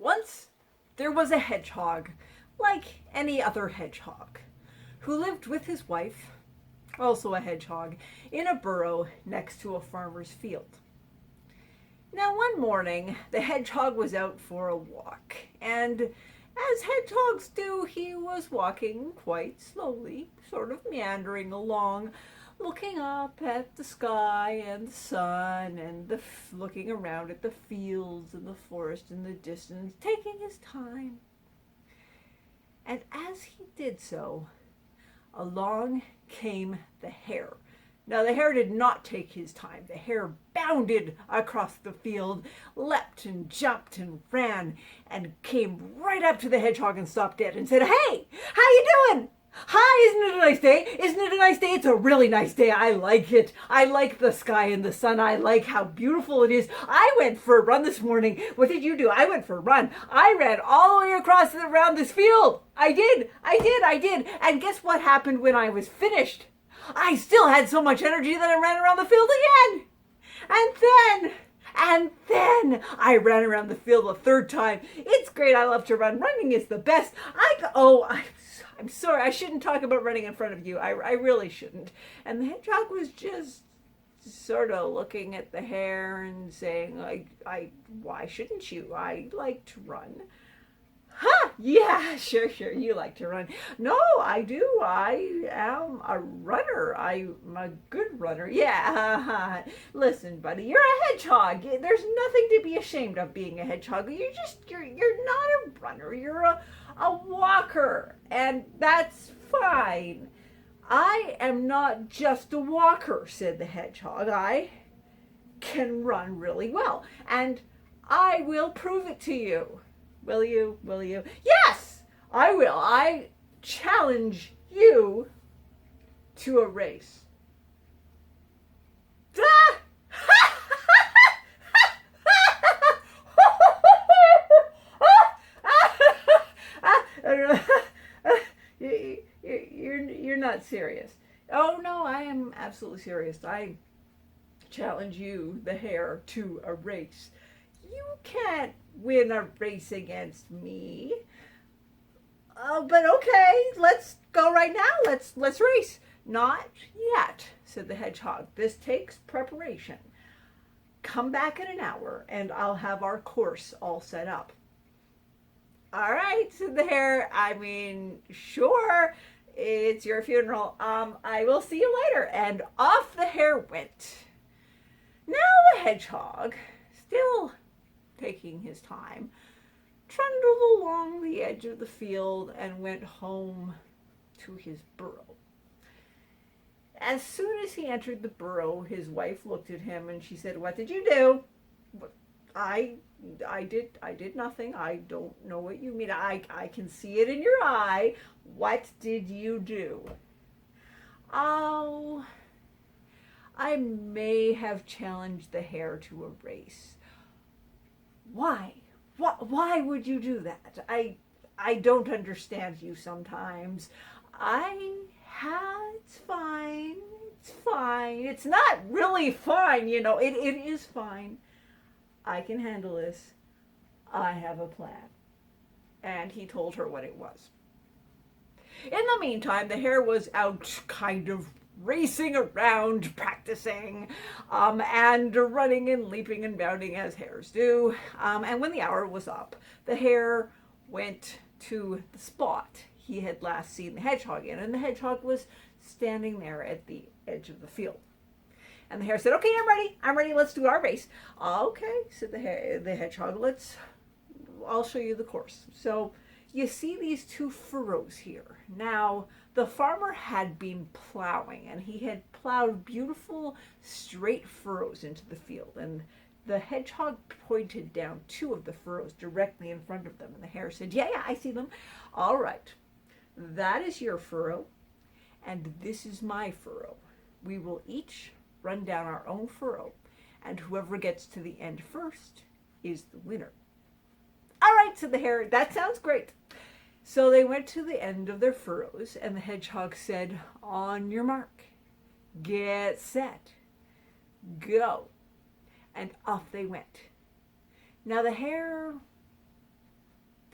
Once there was a hedgehog, like any other hedgehog, who lived with his wife, also a hedgehog, in a burrow next to a farmer's field. Now, one morning, the hedgehog was out for a walk, and as hedgehogs do, he was walking quite slowly, sort of meandering along, looking up at the sky and the sun and looking around at the fields and the forest in the distance, taking his time. And as he did so, along came the hare. Now, the hare did not take his time. The hare bounded across the field, leapt and jumped and ran, and came right up to the hedgehog and stopped dead and said, "Hey, how you doing? Hi, isn't it a nice day? Isn't it a nice day? It's a really nice day. I like it. I like the sky and the sun. I like how beautiful it is. I went for a run this morning. What did you do? I went for a run. I ran all the way across and around this field. I did. And guess what happened when I was finished? I still had so much energy that I ran around the field again. And then I ran around the field a third time. It's great. I love to run. Running is the best. I'm sorry. I shouldn't talk about running in front of you. I really shouldn't." And the hedgehog was just sort of looking at the hare and saying, why shouldn't you? I like to run." "Huh, yeah, sure, you like to run." "No, I do. I am a runner. I'm a good runner." "Yeah, listen, buddy, you're a hedgehog. There's nothing to be ashamed of being a hedgehog. You're not a runner. You're a walker, and that's fine." "I am not just a walker," said the hedgehog. "I can run really well, and I will prove it to you." Will you? "Yes, I will. I challenge you to a race." Ah! You're not serious. "Oh no, I am absolutely serious. I challenge you, the hare, to a race. You can't win a race against me." "Oh, but okay, let's go right now. Let's race." "Not yet," said the hedgehog. "This takes preparation. Come back in an hour and I'll have our course all set up." "All right," said the hare. "I mean, sure, it's your funeral. I will see you later." And off the hare went. Now the hedgehog, still taking his time, trundled along the edge of the field and went home to his burrow. As soon as he entered the burrow, his wife looked at him and she said, "What did you do?" I did nothing. I don't know what you mean. I can see it in your eye. What did you do?" "Oh, I may have challenged the hare to a race." "Why? Why would you do that? I don't understand you sometimes." It's fine. It's not really fine, it is fine. I can handle this. I have a plan." And he told her what it was. In the meantime, the hare was out kind of racing around, practicing, and running and leaping and bounding as hares do. And when the hour was up, the hare went to the spot he had last seen the hedgehog in, and the hedgehog was standing there at the edge of the field. And the hare said, "Okay, I'm ready, let's do our race." "Okay," said the hedgehog, I'll show you the course. So you see these two furrows here. Now, the farmer had been plowing, and he had plowed beautiful straight furrows into the field, and the hedgehog pointed down two of the furrows directly in front of them, and the hare said, yeah, I see them." "All right, that is your furrow, and this is my furrow. We will each run down our own furrow, and whoever gets to the end first is the winner." "All right," said the hare, "that sounds great." So they went to the end of their furrows, and the hedgehog said, "On your mark, get set, go." And off they went. Now the hare